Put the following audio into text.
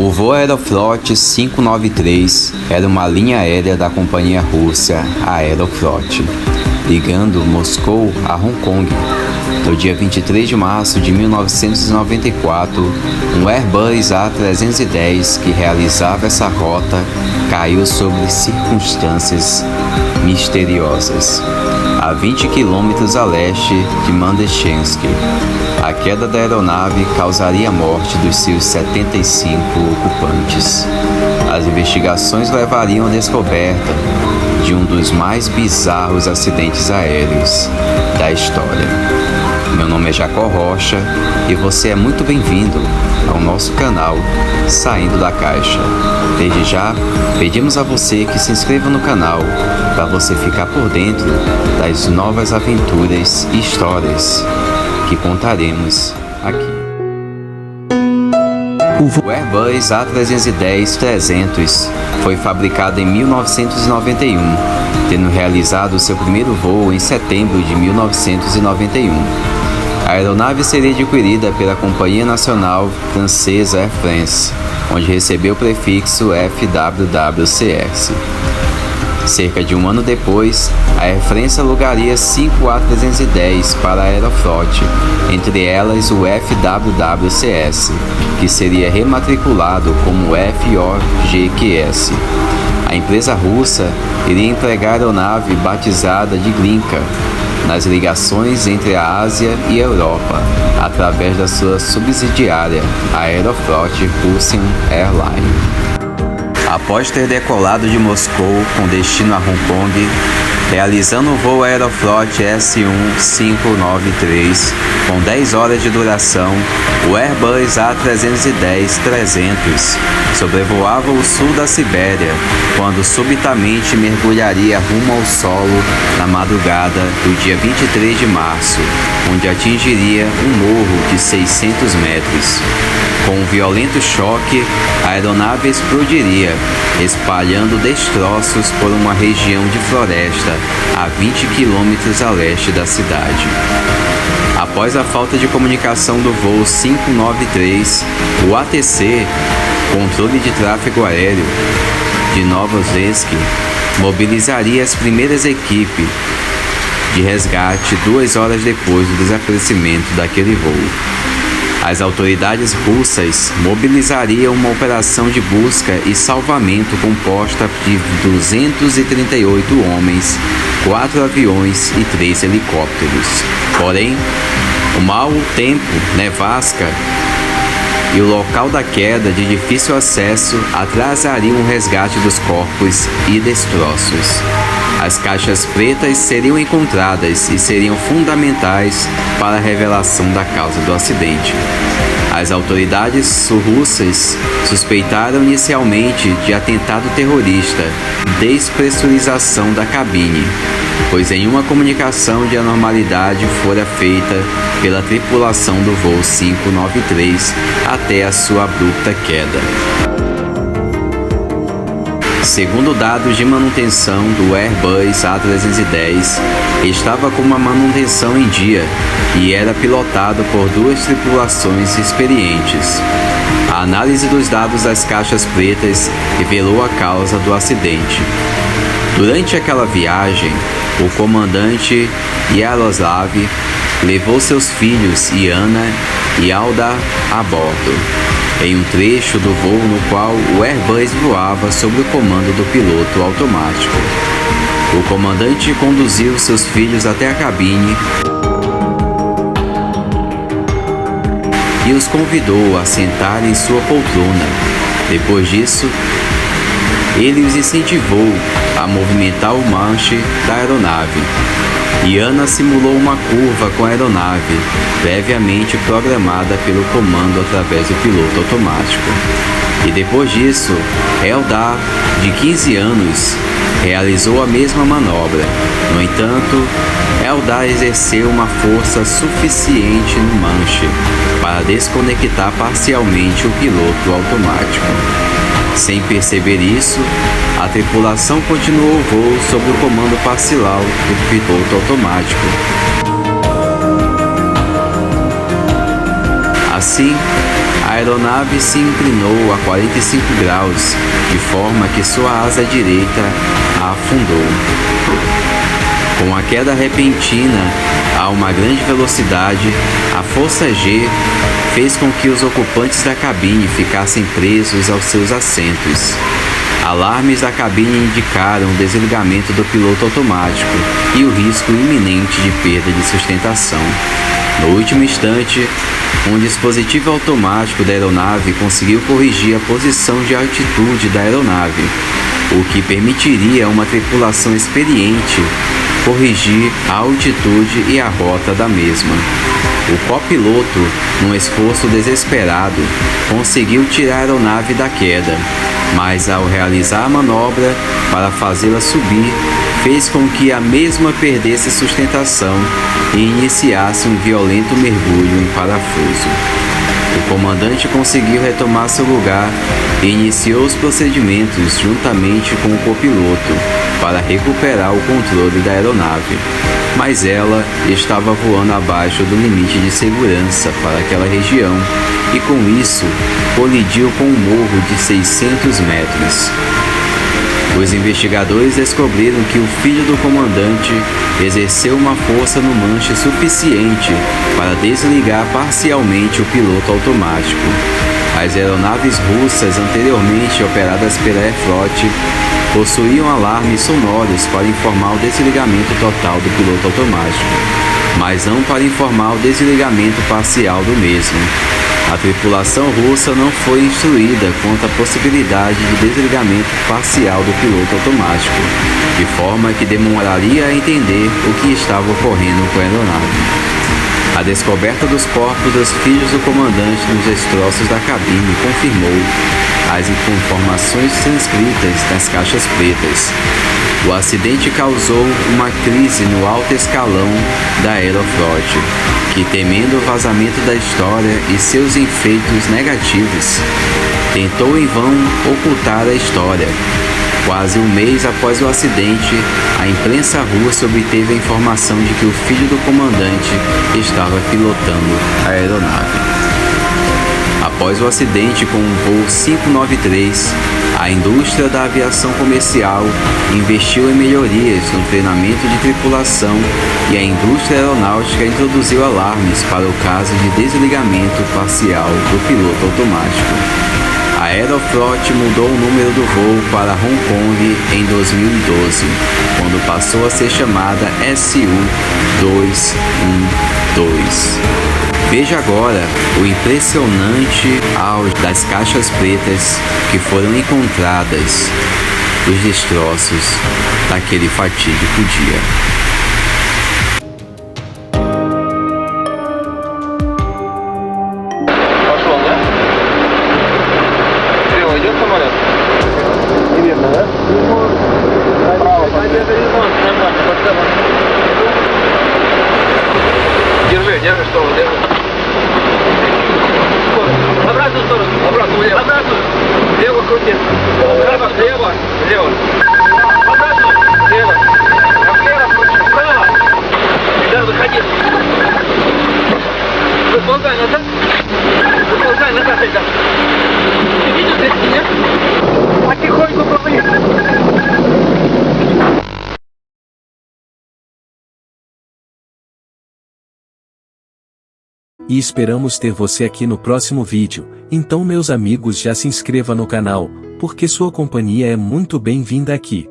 O voo Aeroflot 593 era uma linha aérea da companhia russa Aeroflot, ligando Moscou a Hong Kong. No dia 23 de março de 1994, um Airbus A310 que realizava essa rota caiu sob circunstâncias misteriosas, a 20 quilômetros a leste de Mandchensky. A queda da aeronave causaria a morte dos seus 75 ocupantes. As investigações levariam à descoberta de um dos mais bizarros acidentes aéreos da história. Meu nome é Jacó Rocha e você é muito bem-vindo ao nosso canal Saindo da Caixa. Desde já, pedimos a você que se inscreva no canal para você ficar por dentro das novas aventuras e histórias que contaremos aqui. O Airbus A310-300 foi fabricado em 1991, tendo realizado seu primeiro voo em setembro de 1991. A aeronave seria adquirida pela Companhia Nacional Francesa Air France, onde recebeu o prefixo FWWCS. Cerca de um ano depois, a Air France alugaria 5 A310 para a Aeroflot, entre elas o FWWCS, que seria rematriculado como FOGQS. A empresa russa iria empregar a aeronave batizada de Glinka nas ligações entre a Ásia e a Europa, através da sua subsidiária, a Aeroflot Russian Airlines. Após ter decolado de Moscou com destino a Hong Kong, realizando o voo Aeroflot S1593 com 10 horas de duração, o Airbus A310-300 sobrevoava o sul da Sibéria, quando subitamente mergulharia rumo ao solo na madrugada do dia 23 de março, onde atingiria um morro de 600 metros. Com um violento choque, a aeronave explodiria, espalhando destroços por uma região de floresta a 20 quilômetros a leste da cidade. Após a falta de comunicação do voo 593, o ATC, Controle de Tráfego Aéreo, de Novosibirsk, mobilizaria as primeiras equipes de resgate 2 horas depois do desaparecimento daquele voo. As autoridades russas mobilizariam uma operação de busca e salvamento composta de 238 homens, 4 aviões e 3 helicópteros. Porém, o mau tempo, nevasca e o local da queda de difícil acesso atrasariam o resgate dos corpos e destroços. As caixas pretas seriam encontradas e seriam fundamentais para a revelação da causa do acidente. As autoridades russas suspeitaram inicialmente de atentado terrorista e despressurização da cabine, pois nenhuma comunicação de anormalidade fora feita pela tripulação do voo 593 até a sua abrupta queda. Segundo dados de manutenção do Airbus A310, estava com uma manutenção em dia e era pilotado por 2 tripulações experientes. A análise dos dados das caixas pretas revelou a causa do acidente. Durante aquela viagem, o comandante Yaroslav levou seus filhos Yana e Aldar a bordo, em um trecho do voo no qual o Airbus voava sob o comando do piloto automático. O comandante conduziu seus filhos até a cabine e os convidou a sentar em sua poltrona. Depois disso, ele os incentivou a movimentar o manche da aeronave. Yana simulou uma curva com a aeronave, previamente programada pelo comando através do piloto automático. E depois disso, Eldar, de 15 anos, realizou a mesma manobra. No entanto, Eldar exerceu uma força suficiente no manche para desconectar parcialmente o piloto automático. Sem perceber isso, a tripulação continuou o voo sob o comando parcial do piloto automático. Assim, a aeronave se inclinou a 45 graus, de forma que sua asa direita afundou. Com a queda repentina a uma grande velocidade, a força G fez com que os ocupantes da cabine ficassem presos aos seus assentos. Alarmes da cabine indicaram o desligamento do piloto automático e o risco iminente de perda de sustentação. No último instante, um dispositivo automático da aeronave conseguiu corrigir a posição de altitude da aeronave, o que permitiria a uma tripulação experiente corrigir a altitude e a rota da mesma. O copiloto, num esforço desesperado, conseguiu tirar a aeronave da queda, mas ao realizar a manobra para fazê-la subir, fez com que a mesma perdesse sustentação e iniciasse um violento mergulho em parafuso. O comandante conseguiu retomar seu lugar e iniciou os procedimentos juntamente com o copiloto para recuperar o controle da aeronave, mas ela estava voando abaixo do limite de segurança para aquela região e com isso colidiu com um morro de 600 metros. Os investigadores descobriram que o filho do comandante exerceu uma força no manche suficiente para desligar parcialmente o piloto automático. As aeronaves russas anteriormente operadas pela Aeroflot possuíam alarmes sonoros para informar o desligamento total do piloto automático, mas não para informar o desligamento parcial do mesmo. A tripulação russa não foi instruída quanto à possibilidade de desligamento parcial do piloto automático, de forma que demoraria a entender o que estava ocorrendo com a aeronave. A descoberta dos corpos dos filhos do comandante nos destroços da cabine confirmou as informações transcritas nas caixas pretas. O acidente causou uma crise no alto escalão da Aeroflot, que, temendo o vazamento da história e seus efeitos negativos, tentou em vão ocultar a história. Quase um mês após o acidente, a imprensa russa obteve a informação de que o filho do comandante estava pilotando a aeronave. Após o acidente com o voo 593, a indústria da aviação comercial investiu em melhorias no treinamento de tripulação e a indústria aeronáutica introduziu alarmes para o caso de desligamento parcial do piloto automático. A Aeroflot mudou o número do voo para Hong Kong em 2012, quando passou a ser chamada SU-212. Veja agora o impressionante auge das caixas pretas que foram encontradas dos destroços daquele fatídico dia. Держи сторону, держи. Обратную сторону, обратную, влево. Обратную. Лево крути. Право, лево, лево. Обратную, лево. Влево крути, вправо. Да, выходи. Выползай назад. Выползай назад, ребят. Ты видишь здесь меня? Потихоньку поплыли. E esperamos ter você aqui no próximo vídeo. Então, meus amigos, já se inscreva no canal, porque sua companhia é muito bem-vinda aqui.